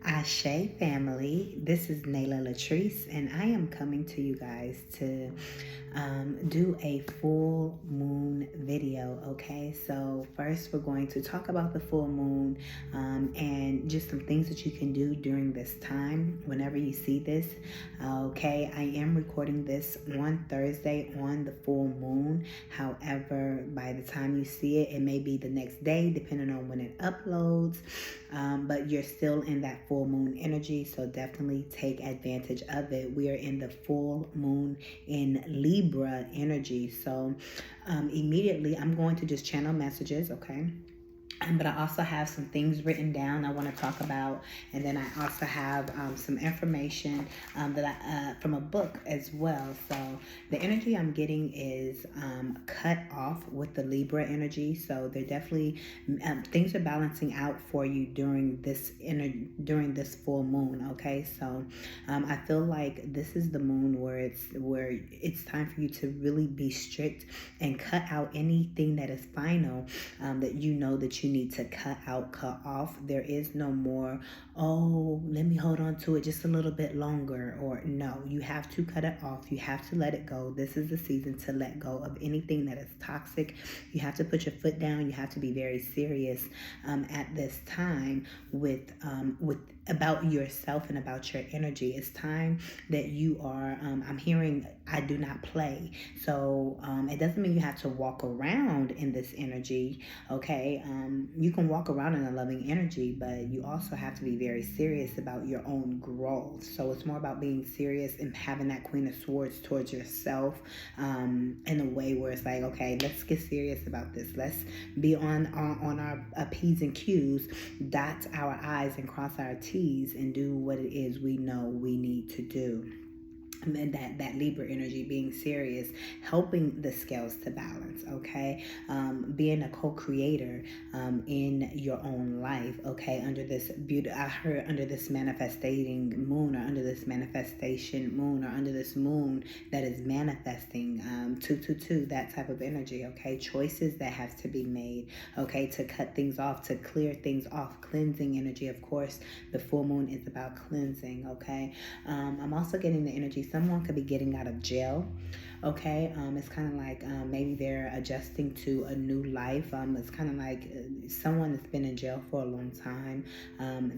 Ashe family, this is LATRICE, and I am coming to you guys to do a full moon video. Okay, so first we're going to talk about the full moon and just some things that you can do during this time whenever you see this. Okay, I am recording this on Thursday on the full moon. However, by the time you see it, it may be the next day depending on when it uploads, but you're still in that full moon energy, so definitely take advantage of it. We are in the full moon in Libra energy, so immediately I'm going to just channel messages, okay? But I also have some things written down I want to talk about, and then I also have some information that I, from a book as well. So the energy I'm getting is cut off with the Libra energy. So they're definitely things are balancing out for you during this full moon. Okay, so I feel like this is the moon where it's time for you to really be strict and cut out anything that is final that you know that you need to cut off. There is no more, oh, let me hold on to it just a little bit longer, or no, you have to cut it off. You have to let it go. This is the season to let go of anything that is toxic. You have to put your foot down. You have to be very serious at this time with about yourself and about your energy. It's time that you are, I'm hearing, I do not play. So it doesn't mean you have to walk around in this energy, okay? You can walk around in a loving energy, but you also have to be very serious about your own growth. So it's more about being serious and having that Queen of Swords towards yourself in a way where it's like, okay, let's get serious about this. Let's be on our P's and Q's, dot our I's and cross our T's, and do what it is we know we need to do. And then that Libra energy, being serious, helping the scales to balance, okay? Being a co-creator in your own life, okay? Under this I heard under this manifesting moon, or under this manifestation moon, or under this moon that is manifesting 222, that type of energy, okay? Choices that have to be made, okay? To cut things off, to clear things off, cleansing energy. Of course, the full moon is about cleansing, okay? I'm also getting the energy, someone could be getting out of jail, okay? It's kind of like maybe they're adjusting to a new life. It's kind of like someone that's been in jail for a long time.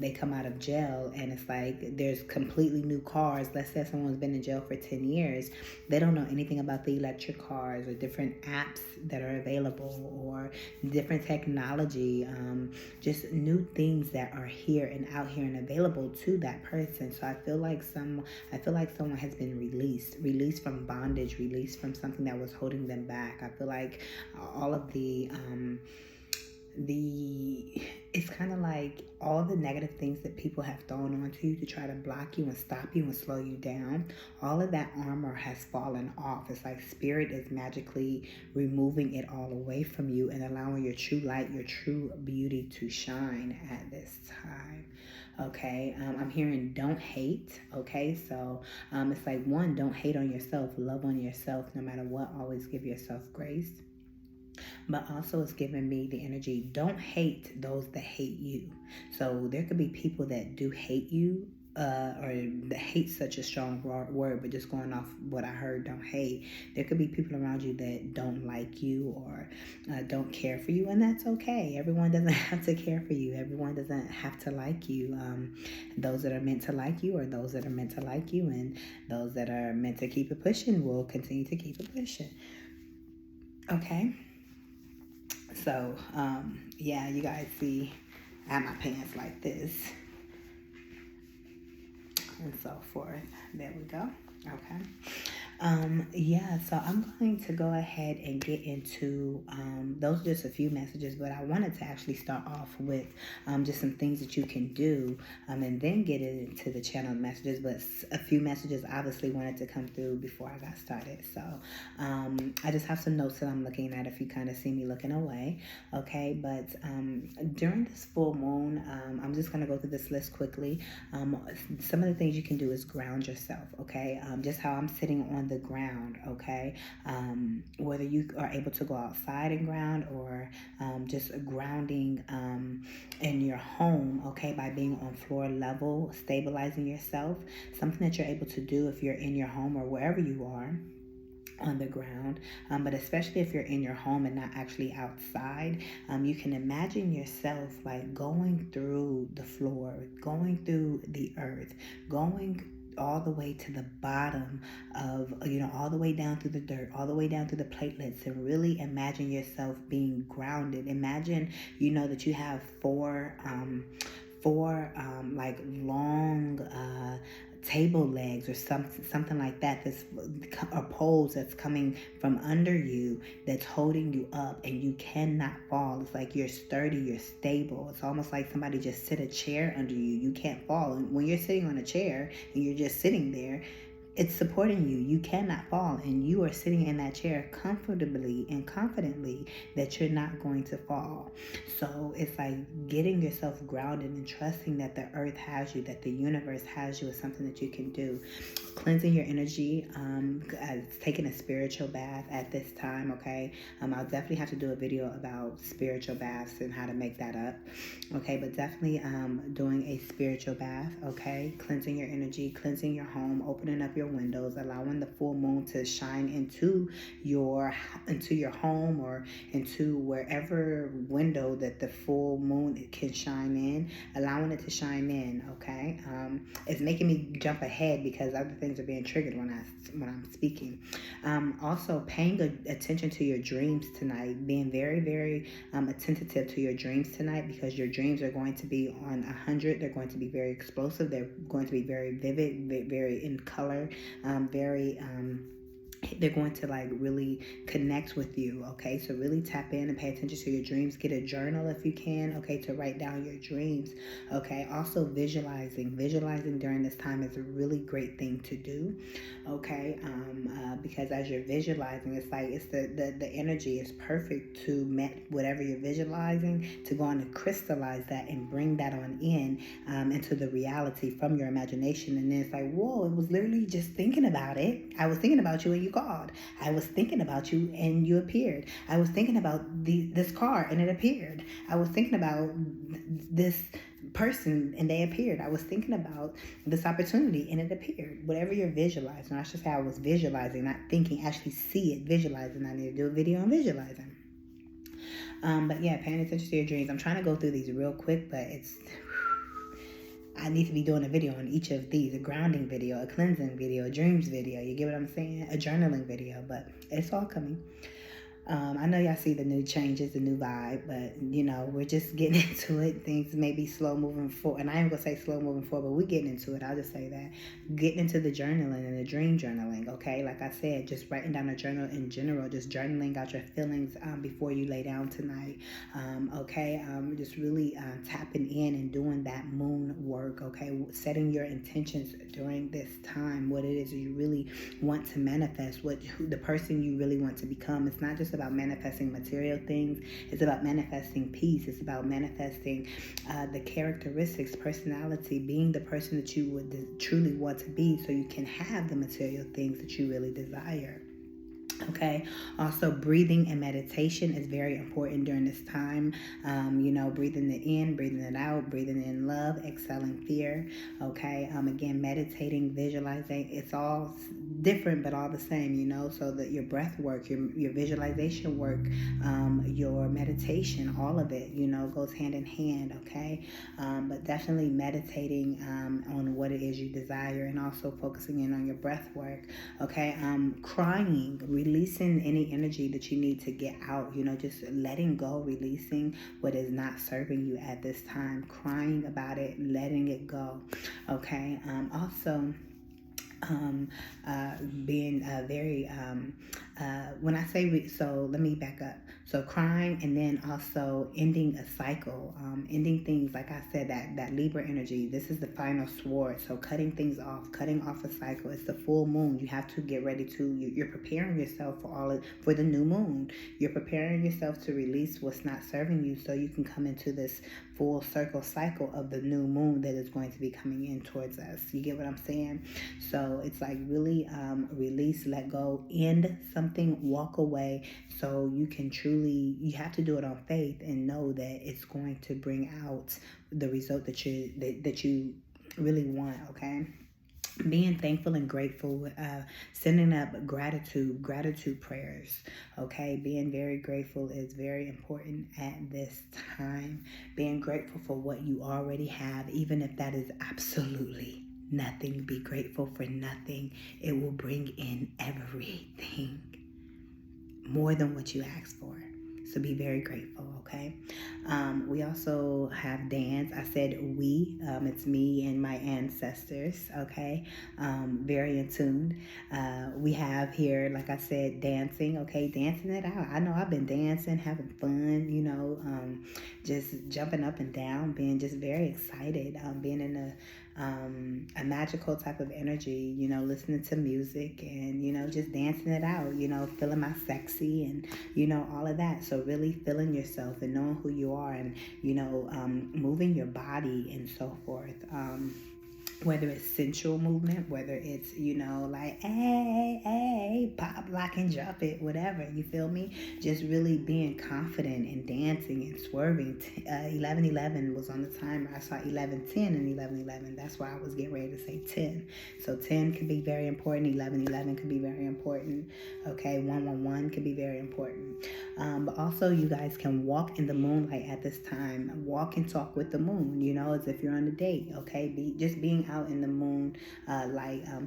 They come out of jail and it's like there's completely new cars. Let's say someone's been in jail for 10 years. They don't know anything about the electric cars or different apps that are available, or different technology, just new things that are here and out here and available to that person. So I feel like someone has been released from bondage, released from something that was holding them back. I feel like all of it's kind of like all the negative things that people have thrown onto you to try to block you and stop you and slow you down, all of that armor has fallen off. It's like spirit is magically removing it all away from you and allowing your true light, your true beauty to shine at this time. Okay, I'm hearing don't hate, okay? So it's like, one, don't hate on yourself, love on yourself no matter what, always give yourself grace. But also it's giving me the energy, don't hate those that hate you. So there could be people that do hate you, or the hate such a strong word, but just going off what I heard, don't hate. There could be people around you that don't like you or don't care for you, and that's okay. Everyone doesn't have to care for you. Everyone doesn't have to like you. Those that are meant to like you are those that are meant to like you, and those that are meant to keep it pushing will continue to keep it pushing. Okay? So, yeah, you guys see I have my pants like this and so forth. There we go. Okay. Yeah, so I'm going to go ahead and get into those are just a few messages, but I wanted to actually start off with just some things that you can do and then get into the channel messages, but a few messages obviously wanted to come through before I got started. So I just have some notes that I'm looking at if you kind of see me looking away, okay? But during this full moon, I'm I'm just going to go through this list quickly. Some of the things you can do is ground yourself, okay? Just how I'm sitting on the ground, okay? Whether you are able to go outside and ground, or just grounding in your home, okay, by being on floor level, stabilizing yourself. Something that you're able to do if you're in your home or wherever you are on the ground, but especially if you're in your home and not actually outside, you can imagine yourself like going through the floor, going through the earth, going all the way to the bottom of, all the way down through the dirt, all the way down through the platelets, and really imagine yourself being grounded. Imagine, that you have four like long table legs or something like that, that's a poles that's coming from under you, that's holding you up, and you cannot fall. It's like you're sturdy, you're stable. It's almost like somebody just sit a chair under you. You can't fall. And when you're sitting on a chair and you're just sitting there, it's supporting you. You cannot fall, and you are sitting in that chair comfortably and confidently that you're not going to fall. So it's like getting yourself grounded and trusting that the earth has you, that the universe has you, is something that you can do. Cleansing your energy, taking a spiritual bath at this time, okay? I'll definitely have to do a video about spiritual baths and how to make that up, okay? But definitely doing a spiritual bath, okay? Cleansing your energy, cleansing your home, opening up your windows, allowing the full moon to shine into your home, or into wherever window that the full moon can shine in, allowing it to shine in, okay? It's making me jump ahead because other things are being triggered when I'm speaking. Also paying attention to your dreams tonight, being very, very attentive to your dreams tonight, because your dreams are going to be on 100. They're going to be very explosive. They're going to be very vivid, very in color, they're going to like really connect with you, okay? So really tap in and pay attention to your dreams. Get a journal if you can, okay, to write down your dreams, okay? Also visualizing during this time is a really great thing to do, okay? Because as you're visualizing, it's like the energy is perfect to whatever you're visualizing, to go on and crystallize that and bring that on into the reality from your imagination. And then it's like, whoa, it was literally just thinking about it. I was thinking about you and you called. I was thinking about you and you appeared. I was thinking about this car and it appeared. I was thinking about this person and they appeared. I was thinking about this opportunity and it appeared. Whatever you're visualizing, I should say I was visualizing, not thinking, actually see it, visualizing. I need to do a video on visualizing. But yeah, paying attention to your dreams. I'm trying to go through these real quick, but I need to be doing a video on each of these, a grounding video, a cleansing video, a dreams video. You get what I'm saying? A journaling video, but it's all coming. I know y'all see the new changes, the new vibe, but we're just getting into it. Things may be slow moving forward, and I ain't gonna say slow moving forward, but we're getting into it. I'll just say that. Getting into the journaling and the dream journaling, okay? Like I said, just writing down a journal in general, just journaling out your feelings before you lay down tonight, okay? Just really tapping in and doing that moon work, okay? Setting your intentions during this time, what it is you really want to manifest, the person you really want to become. It's not just about manifesting material things. It's about manifesting peace. It's about manifesting the characteristics, personality, being the person that you would truly want to be, so you can have the material things that you really desire. Okay. Also, breathing and meditation is very important during this time. Breathing it in, breathing it out, breathing in love, exhaling fear. Okay. Again, meditating, visualizing. It's all different, but all the same. So that your breath work, your visualization work, your meditation, all of it, goes hand in hand. Okay. But definitely meditating on what it is you desire, and also focusing in on your breath work. Okay. Crying, releasing any energy that you need to get out, just letting go, releasing what is not serving you at this time, crying about it, letting it go, okay? Also, being very When I say, so let me back up. So crying, and then also ending a cycle, ending things, like I said, that Libra energy. This is the final sword. So cutting things off, cutting off a cycle. It's the full moon. You have to get ready to, you're preparing yourself for the new moon. You're preparing yourself to release what's not serving you, so you can come into this full circle cycle of the new moon that is going to be coming in towards us. You get what I'm saying? So it's like really release, let go, end something, walk away, so you can truly, you have to do it on faith and know that it's going to bring out the result that you really want. Okay, being thankful and grateful, sending up gratitude prayers. Okay, being very grateful is very important at this time. Being grateful for what you already have, even if that is absolutely nothing. Be grateful for nothing. It will bring in everything, more than what you asked for. So be very grateful, okay? We also have dance. I said we. It's me and my ancestors, okay? Very in tune. We have here, like I said, dancing, okay? Dancing it out. I know I've been dancing, having fun, just jumping up and down, being just very excited, being in a magical type of energy, listening to music and, just dancing it out, feeling my sexy and, all of that. So really feeling yourself and knowing who you are and, moving your body and so forth. Whether it's sensual movement, whether it's, like, hey, pop, lock, and drop it, whatever, you feel me? Just really being confident and dancing and swerving. 11:11 was on the timer. I saw 11:10 and 11:11. That's why I was getting ready to say 10. So 10 could be very important. 11:11 could be very important. Okay, 111 could be very important. But also, you guys can walk in the moonlight at this time. Walk and talk with the moon, as if you're on a date, okay? Just being out in the moon,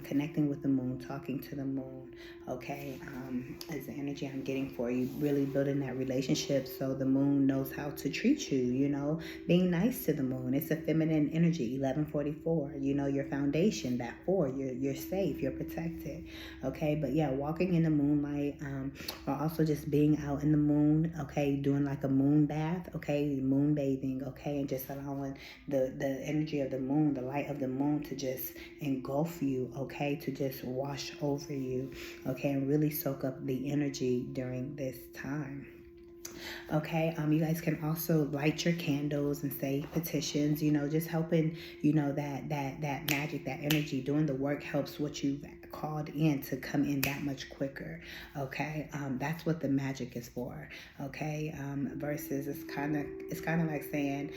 connecting with the moon, talking to the moon, okay, is the energy I'm getting for you. Really building that relationship so the moon knows how to treat you, being nice to the moon. It's a feminine energy. 11:44, your foundation, that 4, you're safe, you're protected, okay? But yeah, walking in the moonlight, or also just being out in the moon, okay, doing like a moon bath, okay, moon bathing, okay, and just allowing the energy of the moon, the light of the moon to just engulf you, okay, to just wash over you, okay, and really soak up the energy during this time. Okay, you guys can also light your candles and say petitions, just helping, that magic, that energy, doing the work helps what you've called in to come in that much quicker. Okay, that's what the magic is for. Okay, versus it's kind of like saying,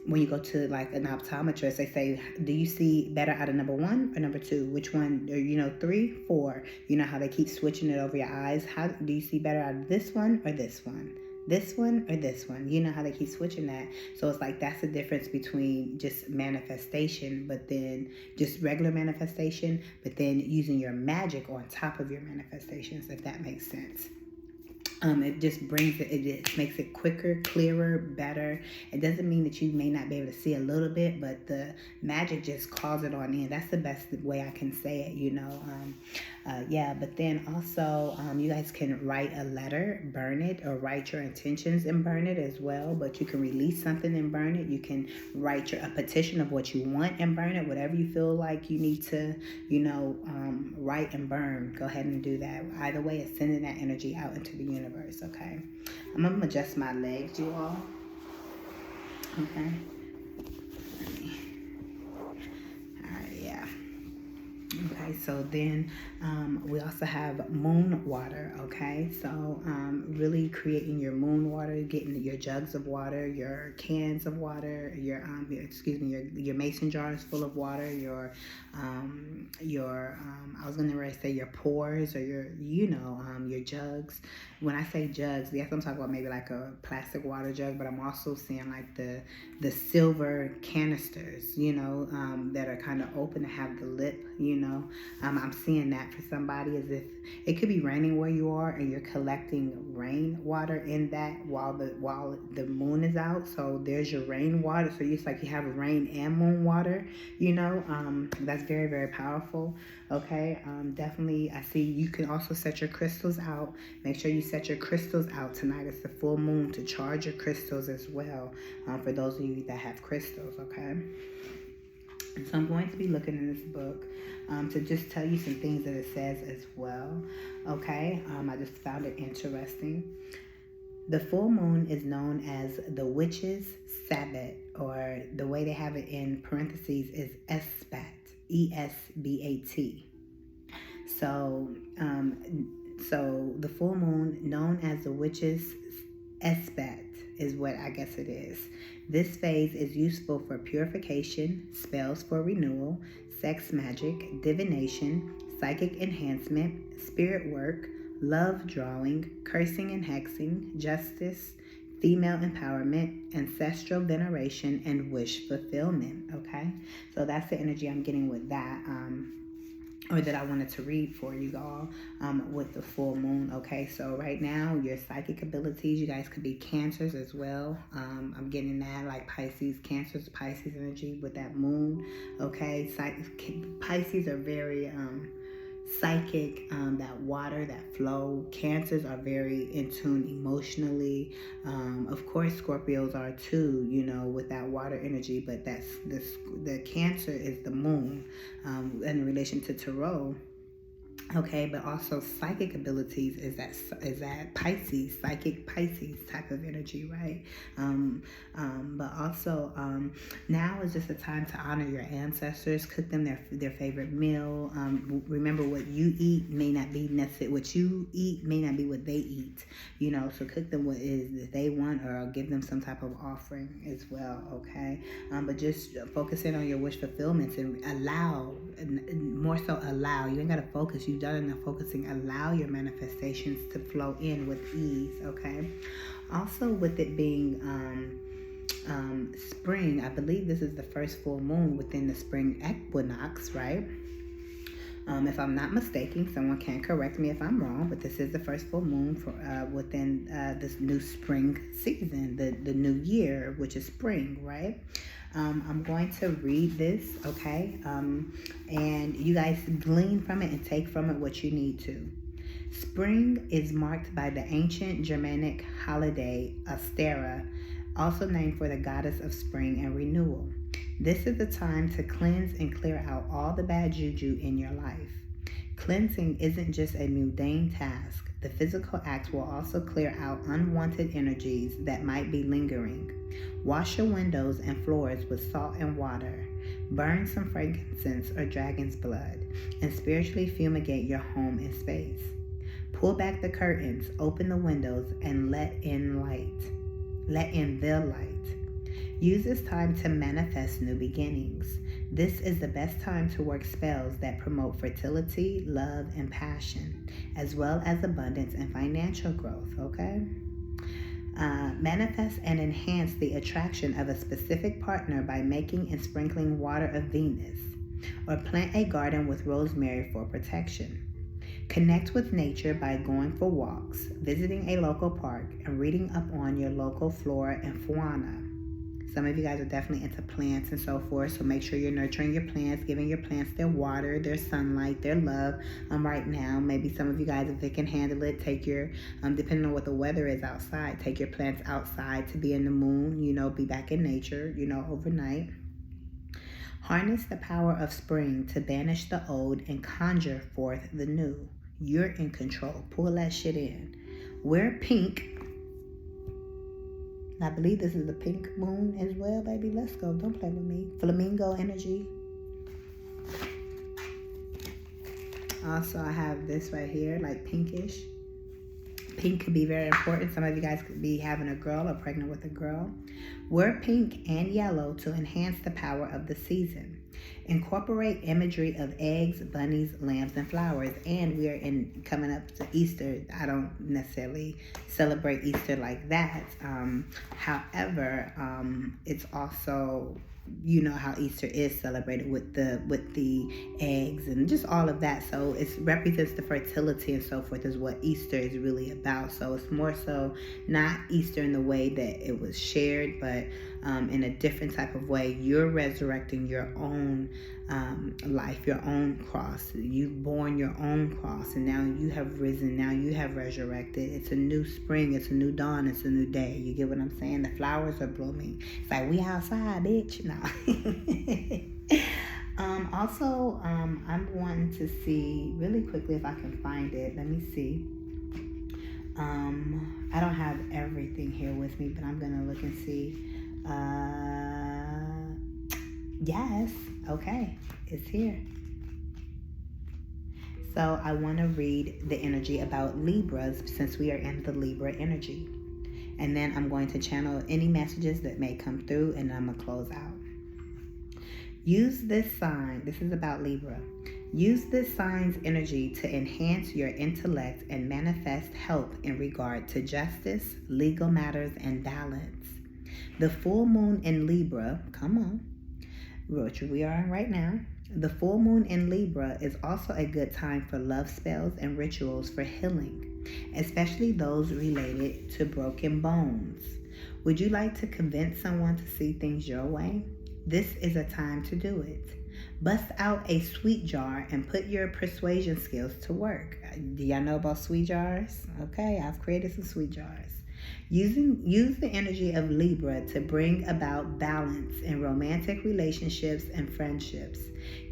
when you go to like an optometrist, they say, do you see better out of number 1 or number 2? Which one? Or, 3, 4. You know how they keep switching it over your eyes? How do you see better out of this one or this one? This one or this one? You know how they keep switching that. So it's like that's the difference between just manifestation, but then just regular manifestation, but then using your magic on top of your manifestations, if that makes sense. It just brings it makes it quicker, clearer, better. It doesn't mean that you may not be able to see a little bit, but the magic just calls it on in. That's the best way I can say it, yeah, but then also, you guys can write a letter, burn it, or write your intentions and burn it as well. But you can release something and burn it. You can write a petition of what you want and burn it. Whatever you feel like you need to, write and burn. Go ahead and do that. Either way, it's sending that energy out into the universe, okay? I'm going to adjust my legs, you all. Okay. Okay, so then we also have moon water, okay? So really creating your moon water, getting your jugs of water, your cans of water, your mason jars full of water, your I was gonna say your pores, or your jugs. When I say jugs, yes, I'm talking about maybe like a plastic water jug, but I'm also seeing like the silver canisters, that are kind of open to have the lip, I'm seeing that for somebody, as if it could be raining where you are and you're collecting rain water in that while the moon is out. So there's your rain water. So it's like you have rain and moon water, that's very, very powerful. Okay. Definitely, I see you can also set your crystals out. Make sure you set your crystals out tonight. It's the full moon to charge your crystals as well, for those of you that have crystals. Okay. And so I'm going to be looking in this book to just tell you some things that it says as well. Okay. I just found it interesting. The full moon is known as the witch's Sabbath, or the way they have it in parentheses is Esbat, E-S-B-A-T. So the full moon, known as the witch's Esbat, is what I guess it is. This phase is useful for purification, spells for renewal, sex magic, divination, psychic enhancement, spirit work, love drawing, cursing and hexing, justice, female empowerment, ancestral veneration, and wish fulfillment. Okay, so that's the energy I'm getting with that. Or that I wanted to read for you all with the full moon. Okay, so right now, your psychic abilities, you guys could be Cancers as well. I'm getting that, like Pisces, Cancers, Pisces energy with that moon. Okay, Pisces are very psychic, that water, that flow. Cancers are very in tune emotionally. Of course, Scorpios are too, with that water energy, but the Cancer is the moon in relation to Tarot. Okay, but also psychic abilities is that Pisces, psychic Pisces type of energy, right? But also now is just a time to honor your ancestors, cook them their favorite meal. Remember, what you eat may not be necessarily what you eat, may not be what they eat, so cook them what is that they want, or give them some type of offering as well. Okay, but just focus in on your wish fulfillments and more so allow. You ain't got to focus. You've done enough focusing. Allow your manifestations to flow in with ease. Okay. Also, with it being spring, I believe this is the first full moon within the spring equinox, right? If I'm not mistaken, someone can correct me if I'm wrong, but this is the first full moon for within this new spring season, the new year, which is spring, right? I'm going to read this, okay? And you guys glean from it and take from it what you need to. Spring is marked by the ancient Germanic holiday Ostara, also named for the goddess of spring and renewal. This is the time to cleanse and clear out all the bad juju in your life. Cleansing isn't just a mundane task. The physical act will also clear out unwanted energies that might be lingering. Wash your windows and floors with salt and water. Burn some frankincense or dragon's blood, and spiritually fumigate your home and space. Pull back the curtains, open the windows, and let in light. Let in the light. Use this time to manifest new beginnings. This is the best time to work spells that promote fertility, love, and passion, as well as abundance and financial growth, okay? Manifest and enhance the attraction of a specific partner by making and sprinkling water of Venus, or plant a garden with rosemary for protection. Connect with nature by going for walks, visiting a local park, and reading up on your local flora and fauna. Some of you guys are definitely into plants and so forth, so make sure you're nurturing your plants, giving your plants their water, their sunlight, their love. Right now, maybe some of you guys, if they can handle it, take your, depending on what the weather is outside, take your plants outside to be in the moon, be back in nature, overnight. Harness the power of spring to banish the old and conjure forth the new. You're in control. Pull that shit in. Wear pink. I believe this is the pink moon as well, baby. Let's go. Don't play with me. Flamingo energy. Also, I have this right here, like pinkish. Pink could be very important. Some of you guys could be having a girl or pregnant with a girl. Wear pink and yellow to enhance the power of the season. Incorporate imagery of eggs, bunnies, lambs, and flowers. And we are coming up to Easter. I don't necessarily celebrate Easter like that. However, it's also you know how Easter is celebrated with the eggs and just all of that. So it represents the fertility and so forth is what Easter is really about. So it's more so not Easter in the way that it was shared, but in a different type of way. You're resurrecting your own life, your own cross. You've borne your own cross, and now you have risen. Now you have resurrected. It's a new spring. It's a new dawn. It's a new day. You get what I'm saying? The flowers are blooming. It's like, we outside, bitch. No. Also, I'm wanting to see really quickly if I can find it. Let me see. I don't have everything here with me, but I'm gonna look and see. Yes, okay, it's here. So I want to read the energy about Libras since we are in the Libra energy. And then I'm going to channel any messages that may come through, and I'm going to close out. Use this sign. This is about Libra. Use this sign's energy to enhance your intellect and manifest help in regard to justice, legal matters, and balance. The full moon in Libra, come on, which we are in right now. The full moon in Libra is also a good time for love spells and rituals for healing, especially those related to broken bones. Would you like to convince someone to see things your way? This is a time to do it. Bust out a sweet jar and put your persuasion skills to work. Do y'all know about sweet jars? Okay, I've created some sweet jars. Use the energy of Libra to bring about balance in romantic relationships and friendships.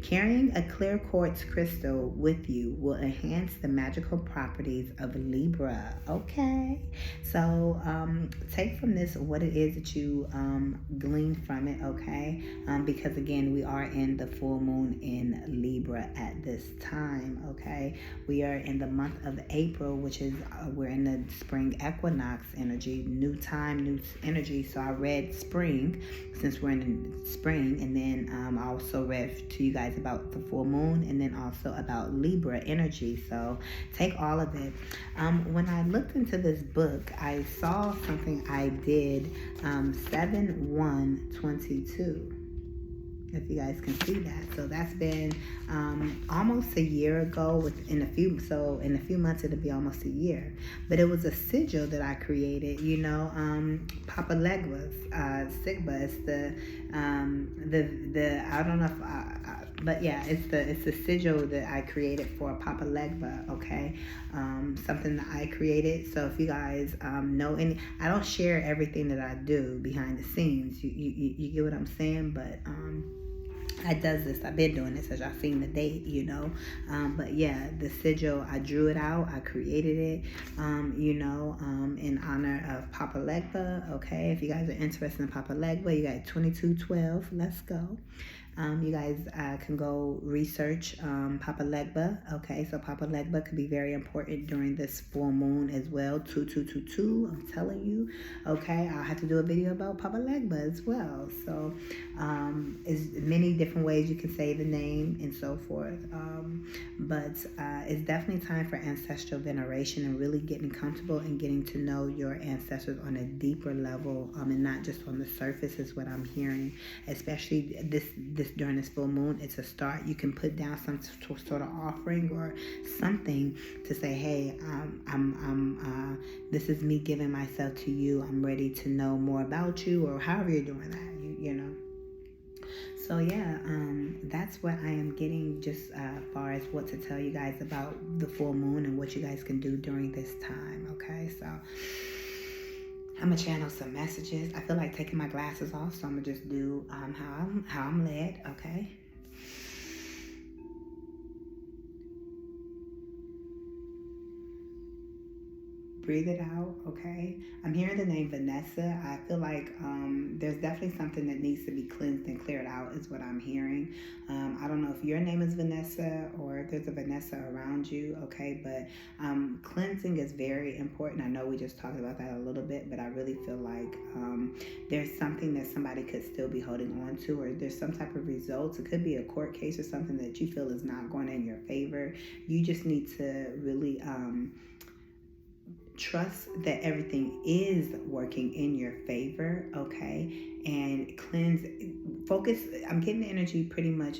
Carrying a clear quartz crystal with you will enhance the magical properties of Libra. Okay, so take from this what it is that you glean from it, okay? Because again, we are in the full moon in Libra at this time, okay? We are in the month of April, which is, we're in the spring equinox energy, new time, new energy. So I read spring since we're in spring, and then I also read to you guys about the full moon, and then also about Libra energy. So take all of it. When I looked into this book, I saw something I did 7/1/22. If you guys can see that. So that's been almost a year ago. In a few months it'll be almost a year. But it was a sigil that I created, you know, Poppa Legba's Sigma. It's the I don't know if but yeah, it's the sigil that I created for Poppa Legba, okay? Something that I created. So if you guys know any, I don't share everything that I do behind the scenes. You get what I'm saying? But I've been doing this as y'all seen the date, you know. But yeah, the sigil, I drew it out, I created it, you know, in honor of Poppa Legba, okay? If you guys are interested in Poppa Legba, you got 2212, let's go. You guys can go research Poppa Legba, okay? So Poppa Legba could be very important during this full moon as well. 2222, I'm telling you, okay? I'll have to do a video about Poppa Legba as well. So there's many different ways you can say the name and so forth. But it's definitely time for ancestral veneration and really getting comfortable and getting to know your ancestors on a deeper level, and not just on the surface is what I'm hearing. Especially this during this full moon, it's a start. You can put down some sort of offering or something to say, hey, this is me giving myself to you. I'm ready to know more about you, or however you're doing that, you know. So yeah, that's what I am getting just far as what to tell you guys about the full moon and what you guys can do during this time, okay? So I'm gonna channel some messages. I feel like taking my glasses off, so I'm gonna just do how I'm led, okay? Breathe it out, okay? I'm hearing the name Vanessa. I feel like there's definitely something that needs to be cleansed and cleared out is what I'm hearing. I don't know if your name is Vanessa or if there's a Vanessa around you, okay? But cleansing is very important. I know we just talked about that a little bit, but I really feel like there's something that somebody could still be holding on to, or there's some type of results. It could be a court case or something that you feel is not going in your favor. You just need to really trust that everything is working in your favor, okay? And focus. I'm getting the energy pretty much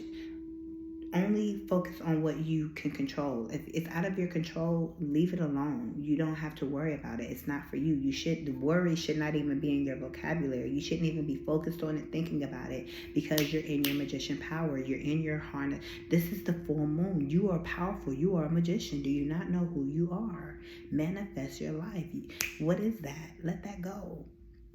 only focus on what you can control. If it's out of your control, leave it alone. You don't have to worry about it. It's not for you. The worry should not even be in your vocabulary. You shouldn't even be focused on it, thinking about it, because you're in your magician power. You're in your harness. This is the full moon. You are powerful. You are a magician. Do you not know who you are? Manifest your life. What is that? Let that go.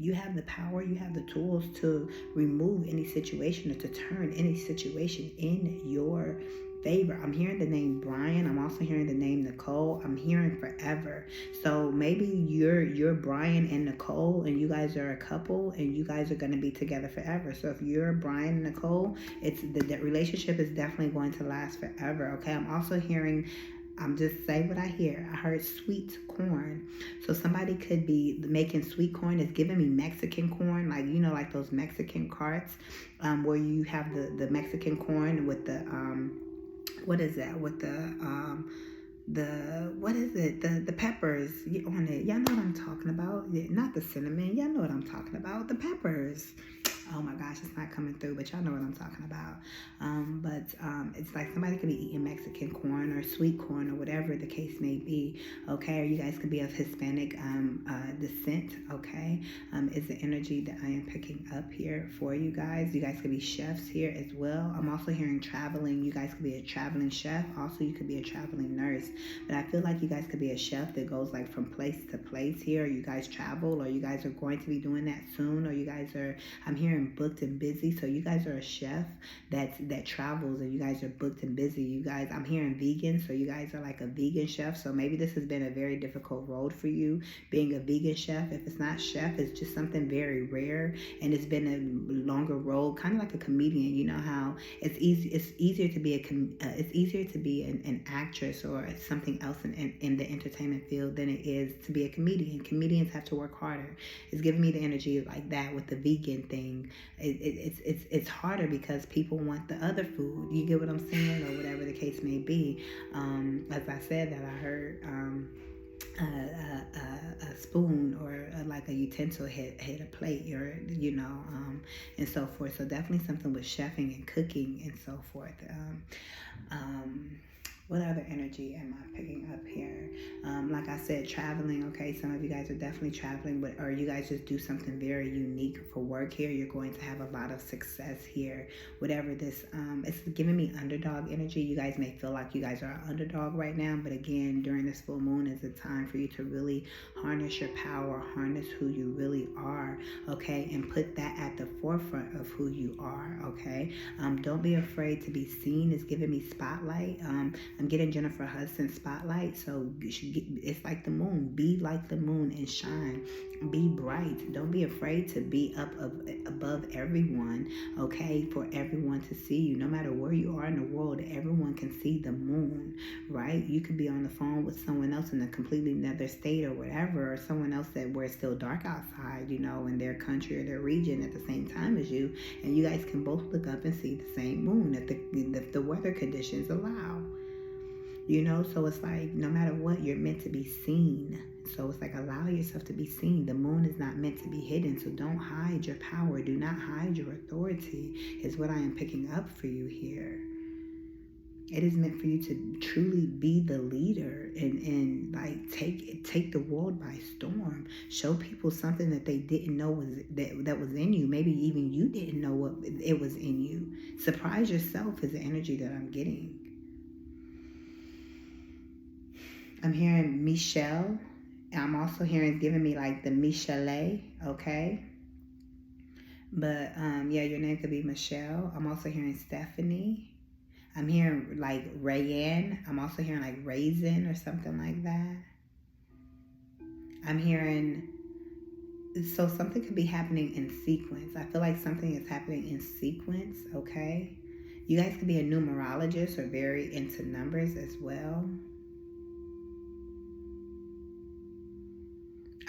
You have the power, you have the tools to remove any situation or to turn any situation in your favor. I'm hearing the name Brian. I'm also hearing the name Nicole. I'm hearing forever. So maybe you're Brian and Nicole, and you guys are a couple, and you guys are going to be together forever. So if you're Brian and Nicole, it's the relationship is definitely going to last forever. Okay. I'm also hearing, I'm just saying what I hear. I heard sweet corn. So somebody could be making sweet corn. It's giving me Mexican corn, like, you know, like those Mexican carts, where you have the Mexican corn with the what is that? With what is it? The peppers on it. Y'all know what I'm talking about. Yeah, not the cinnamon. Y'all know what I'm talking about. The peppers. Oh my gosh, it's not coming through, but y'all know what I'm talking about. It's like somebody could be eating Mexican corn or sweet corn or whatever the case may be, okay? Or you guys could be of Hispanic descent, okay? Is the energy that I am picking up here for you guys. You guys could be chefs here as well. I'm also hearing traveling. You guys could be a traveling chef. Also, you could be a traveling nurse. But I feel like you guys could be a chef that goes like from place to place here. You guys travel, or you guys are going to be doing that soon, or you guys are, I'm hearing booked and busy. So you guys are a chef that travels, and you guys are booked and busy. You guys, I'm hearing vegan, so you guys are like a vegan chef. So maybe this has been a very difficult road for you, being a vegan chef. If it's not chef, it's just something very rare, and it's been a longer road, kind of like a comedian. You know how it's easier to be an actress or something else in the entertainment field than it is to be a comedian. Comedians have to work harder. It's giving me the energy like that with the vegan thing. It's harder because people want the other food. You get what I'm saying, or whatever the case may be. As I said, that I heard a spoon or like a utensil hit a plate, or and so forth. So definitely something with chefing and cooking and so forth. What other energy am I picking up here? Like I said, traveling, okay? Some of you guys are definitely traveling, or you guys just do something very unique for work here. You're going to have a lot of success here. Whatever this, it's giving me underdog energy. You guys may feel like you guys are an underdog right now, but again, during this full moon is a time for you to really harness your power, harness who you really are, okay? And put that at the forefront of who you are, okay? Don't be afraid to be seen. It's giving me spotlight. I'm getting Jennifer Hudson spotlight. So it's like the moon. Be like the moon and shine. Be bright. Don't be afraid to be above everyone, okay? For everyone to see you. No matter where you are in the world, everyone can see the moon, right? You could be on the phone with someone else in a completely another state or whatever, or someone else where it's still dark outside, in their country or their region at the same time as you, and you guys can both look up and see the same moon if the weather conditions allow. So it's like, no matter what, you're meant to be seen. So it's like, allow yourself to be seen. The moon is not meant to be hidden. So don't hide your power. Do not hide your authority, is what I am picking up for you here. It is meant for you to truly be the leader and like take the world by storm. Show people something that they didn't know that was in you. Maybe even you didn't know what it was in you. Surprise yourself is the energy that I'm getting. I'm hearing Michelle. I'm also hearing giving me like the Michelet, okay? But yeah, your name could be Michelle. I'm also hearing Stephanie. I'm hearing like Rayanne. I'm also hearing like Raisin or something like that. I'm hearing, so something could be happening in sequence. I feel like something is happening in sequence, okay? You guys could be a numerologist or very into numbers as well.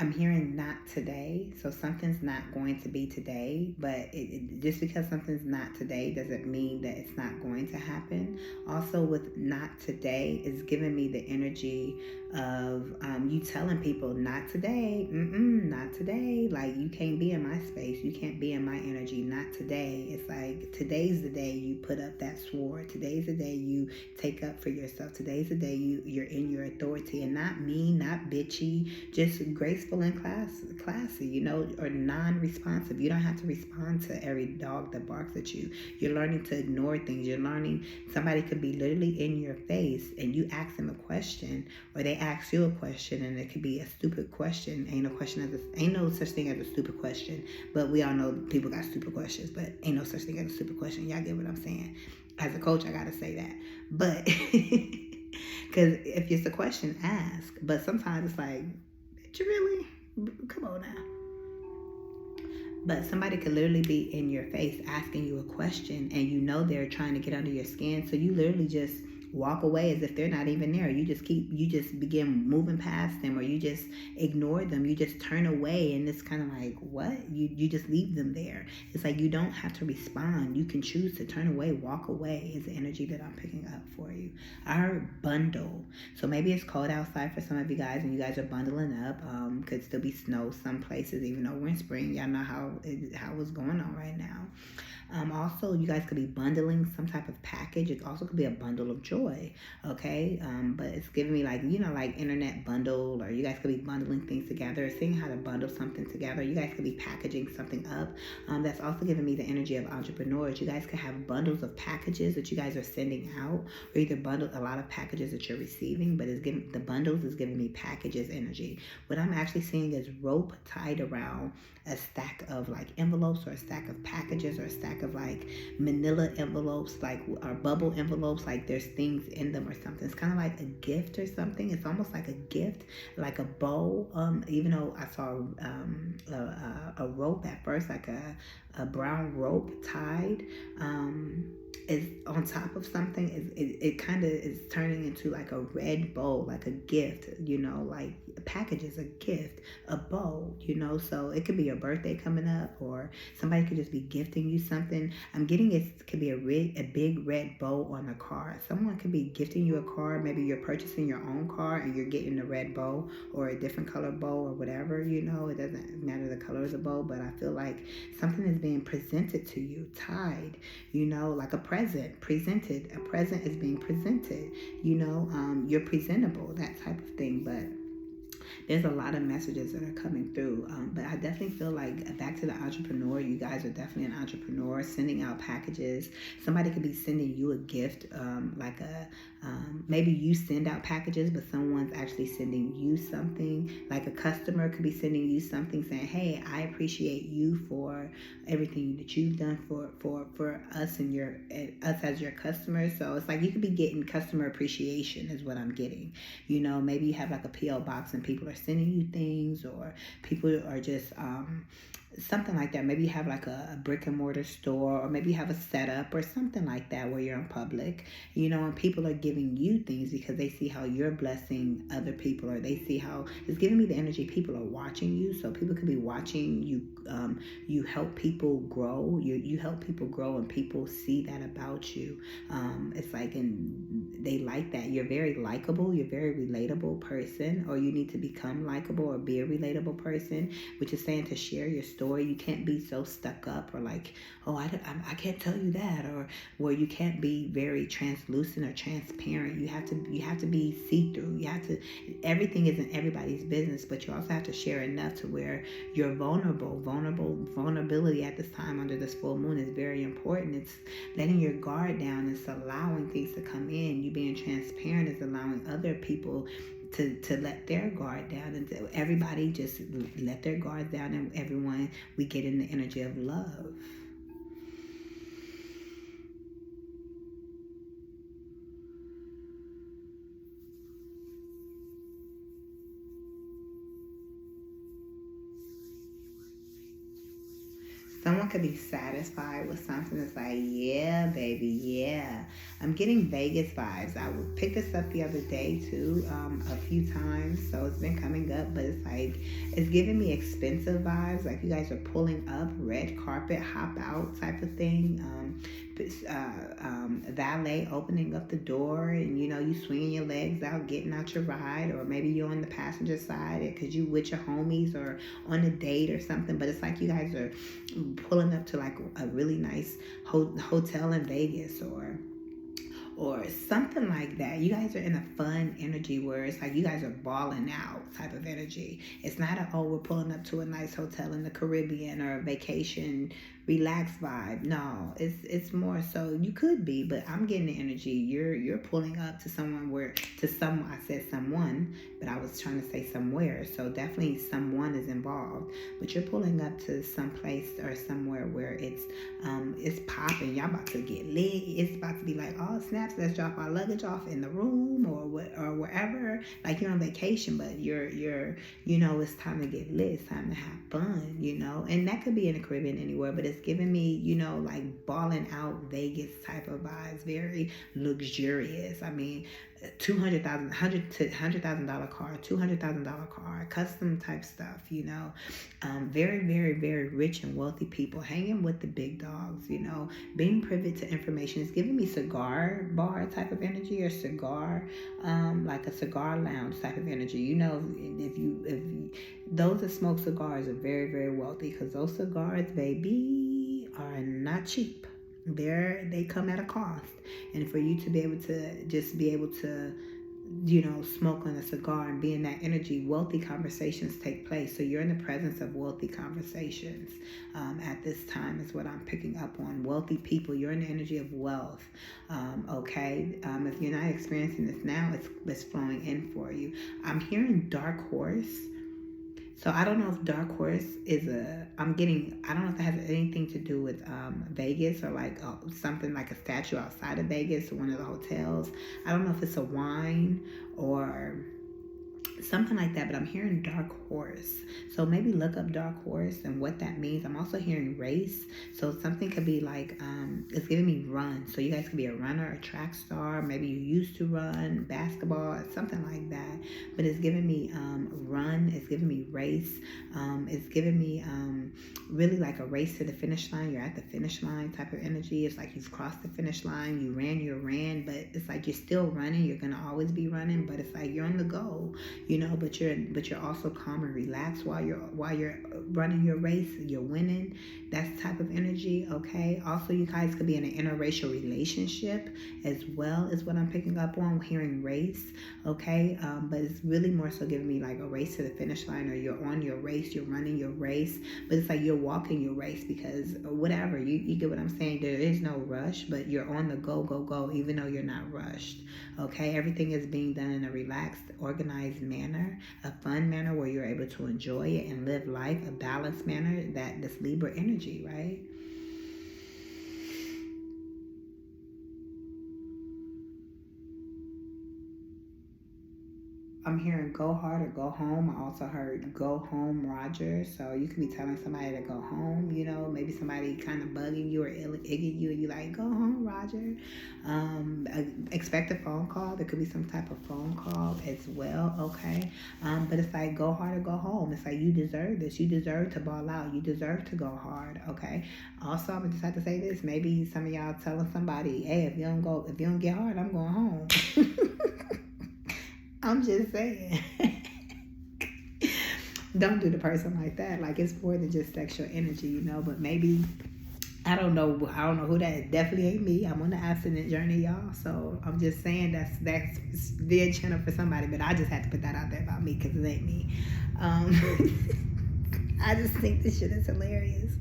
I'm hearing not today, so something's not going to be today, but just because something's not today doesn't mean that it's not going to happen. Also with not today is giving me the energy of you telling people, not today, not today. Like, you can't be in my space. You can't be in my energy. Not today. It's like, today's the day you put up that sword. Today's the day you take up for yourself. Today's the day you're in your authority, and not mean, not bitchy, just graceful and classy, you know, or non-responsive. You don't have to respond to every dog that barks at you. You're learning to ignore things. You're learning, somebody could be literally in your face and you ask them a question, or they ask you a question, and it could be a stupid question. Ain't no such thing as a stupid question, but we all know people got stupid questions, but ain't no such thing as a stupid question. Y'all get what I'm saying? As a coach, I gotta say that. But because if it's a question, ask. But sometimes it's like, did you really? Come on now. But somebody could literally be in your face asking you a question, and you know they're trying to get under your skin, so you literally just walk away as if they're not even there. You just begin moving past them, or you just ignore them. You just turn away, and it's kind of like, what? You just leave them there. It's like, you don't have to respond. You can choose to turn away, walk away, is the energy that I'm picking up for you. I heard bundle. So maybe it's cold outside for some of you guys, and you guys are bundling up. Could still be snow some places, even though we're in spring. Y'all know how it's going on right now. Also, you guys could be bundling some type of package. It also could be a bundle of joy, okay? But it's giving me like, you know, like internet bundle, or you guys could be bundling things together, seeing how to bundle something together. You guys could be packaging something up. That's also giving me the energy of entrepreneurs. You guys could have bundles of packages that you guys are sending out, or either bundle a lot of packages that you're receiving, but it's giving, the bundles is giving me packages energy. What I'm actually seeing is rope tied around a stack of like envelopes, or a stack of packages, or a stack of like manila envelopes, like, or bubble envelopes, like there's things in them or something. It's kind of like a gift or something. It's almost like a gift, like a bow. Even though I saw a rope at first, like a brown rope tied is on top of something. It kind of is turning into like a red bow, like a gift, you know, like a package is a gift, a bow, you know. So it could be your birthday coming up, or somebody could just be gifting you something. I'm getting it could be a big red bow on a car. Someone could be gifting you a car. Maybe you're purchasing your own car and you're getting the red bow, or a different color bow, or whatever, you know. It doesn't matter the color of the bow, but I feel like something is being presented to you, tied, you know, like a present presented. A present is being presented, you know. You're presentable, that type of thing. But there's a lot of messages that are coming through. But I definitely feel like, back to the entrepreneur, you guys are definitely an entrepreneur, sending out packages. Somebody could be sending you a gift, like maybe you send out packages, but someone's actually sending you something. Like a customer could be sending you something, saying, hey, I appreciate you for everything that you've done for us and us as your customers. So it's like, you could be getting customer appreciation is what I'm getting. You know, maybe you have like a P.O. box and people are sending you things, or people are just something like that. Maybe you have like a brick and mortar store, or maybe you have a setup or something like that where you're in public, you know, and people are giving you things because they see how you're blessing other people, or they see how it's giving me the energy people are watching you. So people could be watching you. You help people grow. You help people grow, and people see that about you. It's like, and they like that. You're very likable. You're a very relatable person, or you need to become likable or be a relatable person, which is saying to share your story. You can't be so stuck up, or like, oh, I can't tell you that, or where you can't be very translucent or transparent. You have to be see-through. You have to, everything isn't everybody's business, but you also have to share enough to where you're vulnerable. Vulnerability at this time under this full moon is very important. It's letting your guard down. It's allowing things to come in. You being transparent is allowing other people to let their guard down, and everybody just let their guard down, and everyone, we get in the energy of love. Someone could be satisfied with something that's like, yeah, baby, yeah. I'm getting Vegas vibes. I picked this up the other day too, a few times, so it's been coming up, but it's like, it's giving me expensive vibes, like you guys are pulling up, red carpet, hop out type of thing. valet opening up the door, and you swinging your legs out, getting out your ride, or maybe you're on the passenger side because you with your homies or on a date or something. But it's like you guys are pulling up to like a really nice hotel in Vegas or something like that. You guys are in a fun energy where it's like you guys are balling out type of energy. It's not we're pulling up to a nice hotel in the Caribbean or a vacation relaxed vibe. No, it's more so you could be, but I'm getting the energy. You're pulling up to someone. I said someone, but I was trying to say somewhere. So definitely someone is involved. But you're pulling up to some place or somewhere where it's popping. Y'all about to get lit. It's about to be like, oh snaps, let's drop our luggage off in the room or wherever. Like you're on vacation, but you're it's time to get lit. It's time to have fun. And that could be in the Caribbean anywhere, but it's giving me like balling out Vegas type of vibes, very luxurious. I mean, $100,000 car, $200,000 car, custom type stuff. Very, very, very rich and wealthy people hanging with the big dogs. Being privy to information. It's giving me cigar bar type of energy, or cigar, like a cigar lounge type of energy. If those that smoke cigars are very, very wealthy, because those cigars, baby, are not cheap. They come at a cost, and for you to be able to just be able to smoke on a cigar and be in that energy, wealthy conversations take place. So you're in the presence of wealthy conversations at this time is what I'm picking up on. Wealthy people, you're in the energy of wealth. Okay, if you're not experiencing this now, it's flowing in for you. I'm hearing dark horse. So I don't know if dark horse is I don't know if it has anything to do with Vegas, or like something like a statue outside of Vegas or one of the hotels. I don't know if it's a wine or something like that, but I'm hearing dark horse. So maybe look up dark horse and what that means. I'm also hearing race. So something could be like, it's giving me run. So you guys could be a runner, a track star. Maybe you used to run basketball, something like that. But it's giving me run. It's giving me race. It's giving me really like a race to the finish line. You're at the finish line type of energy. It's like you've crossed the finish line. You ran, but it's like you're still running. You're gonna always be running, but it's like you're on the go. But you're also calm and relaxed while you're running your race. You're winning. That's the type of energy. Okay. Also, you guys could be in an interracial relationship as well, is what I'm picking up on. Hearing race. Okay. But it's really more so giving me like a race to the finish line, or you're on your race. You're running your race, but it's like you're walking your race, because whatever, you get what I'm saying. There is no rush, but you're on the go, even though you're not rushed. Okay. Everything is being done in a relaxed, organized manner, a fun manner where you're able to enjoy it and live life, a balanced manner, that this Libra energy, right? I'm hearing go hard or go home. I also heard go home, Roger. So you could be telling somebody to go home, maybe somebody kind of bugging you or igging you, and you like, go home, Roger. Expect a phone call. There could be some type of phone call as well, okay? But it's like go hard or go home. It's like you deserve this. You deserve to ball out. You deserve to go hard, okay? Also, I'm just have to say this. Maybe some of y'all telling somebody, hey, if you don't get hard, I'm going home. I'm just saying. Don't do the person like that. Like, it's more than just sexual energy, but maybe, I don't know who that is. Definitely ain't me. I'm on the abstinent journey, y'all. So I'm just saying that's their channel for somebody, but I just had to put that out there about me, because it ain't me. I just think this shit is hilarious.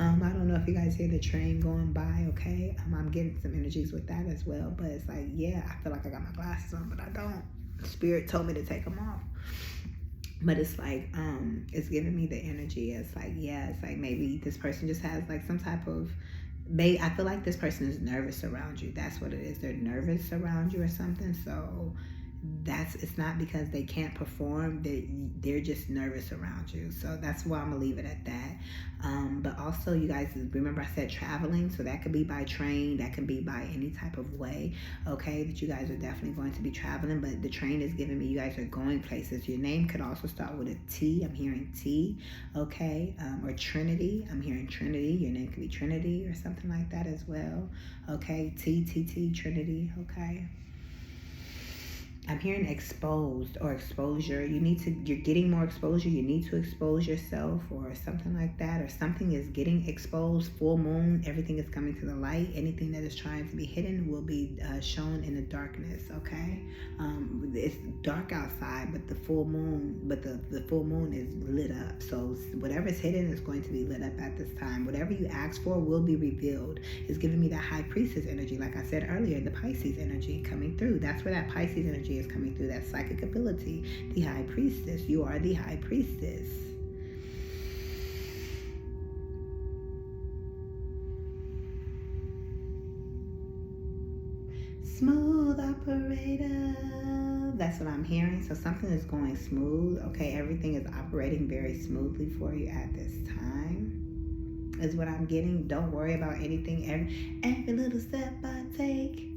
I don't know if you guys hear the train going by, okay? I'm getting some energies with that as well, but it's like, yeah, I feel like I got my glasses on, but I don't. Spirit told me to take them off. But it's like, it's giving me the energy. It's like, yeah, it's like maybe this person just has like some type of, I feel like this person is nervous around you. That's what it is. They're nervous around you or something. So it's not because they can't perform, they're just nervous around you. So that's why I'm gonna leave it at that. But also, you guys, remember I said traveling, so that could be by train, that could be by any type of way, okay, that you guys are definitely going to be traveling. But the train is giving me you guys are going places. Your name could also start with a T. I'm hearing T, okay, or Trinity. I'm hearing Trinity. Your name could be Trinity or something like that as well, okay. T, Trinity, okay. I'm hearing exposed or exposure. You're getting more exposure. You need to expose yourself or something like that, or something is getting exposed. Full moon, everything is coming to the light. Anything that is trying to be hidden will be shown in the darkness, okay? It's dark outside, but the full moon is lit up. So whatever's hidden is going to be lit up at this time. Whatever you ask for will be revealed. It's giving me that high priestess energy. Like I said earlier, the Pisces energy coming through. That's where that Pisces energy is coming through, that psychic ability, the high priestess. You are the high priestess. Smooth operator. That's what I'm hearing. So something is going smooth, okay? Everything is operating very smoothly for you at this time, is what I'm getting. Don't worry about anything. Every little step I take,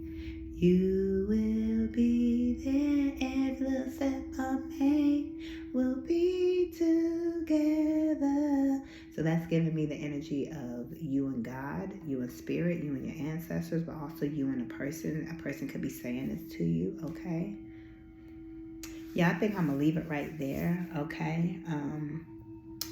you will be there. Every little step I make, we'll be together. So that's giving me the energy of you and God, you and spirit, you and your ancestors, but also you and a person. A person could be saying this to you, okay? Yeah, I think I'm gonna leave it right there, okay?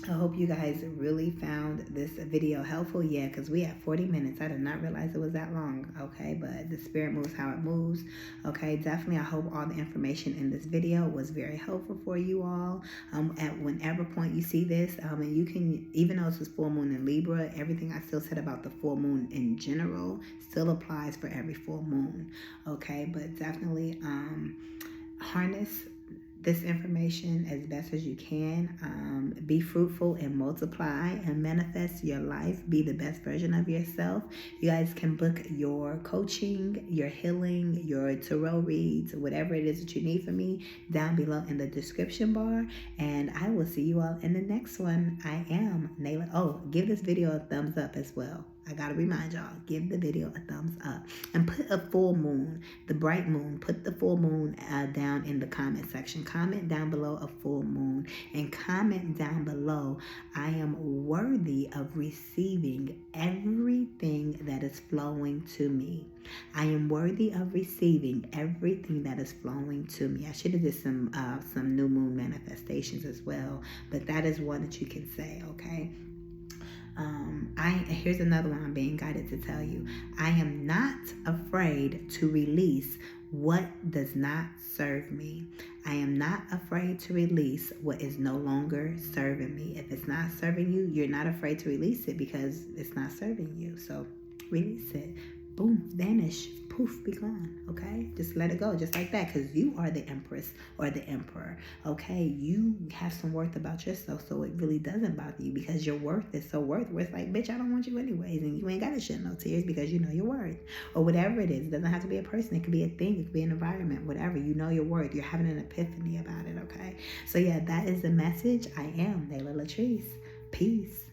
I hope you guys really found this video helpful. Yeah, because we had 40 minutes. I did not realize it was that long, okay? But the spirit moves how it moves, okay? Definitely, I hope all the information in this video was very helpful for you all. At whenever point you see this, and you can, even though this is full moon in Libra, everything I still said about the full moon in general still applies for every full moon, okay? But definitely harness this information as best as you can. Be fruitful and multiply and manifest your life. Be the best version of yourself. You guys can book your coaching, your healing, your tarot reads, whatever it is that you need from me down below in the description bar. And I will see you all in the next one. I am Nayla. Oh, give this video a thumbs up as well. I gotta remind y'all, give the video a thumbs up and put a full moon, the bright moon, put the full moon down in the comment section. Comment down below a full moon and comment down below, I am worthy of receiving everything that is flowing to me. I am worthy of receiving everything that is flowing to me. I should have did some new moon manifestations as well, but that is one that you can say, okay? Here's another one I'm being guided to tell you. I am not afraid to release what does not serve me. I am not afraid to release what is no longer serving me. If it's not serving you, you're not afraid to release it because it's not serving you. So release it. Boom, vanish, poof, be gone, okay? Just let it go, just like that, because you are the empress or the emperor, okay? You have some worth about yourself, so it really doesn't bother you because your worth is so worth where it's like, bitch, I don't want you anyways, and you ain't got to shed no tears because you know your worth, or whatever it is. It doesn't have to be a person. It could be a thing. It could be an environment, whatever. You know your worth. You're having an epiphany about it, okay? So, yeah, that is the message. I am Nayla LATRICE. Peace.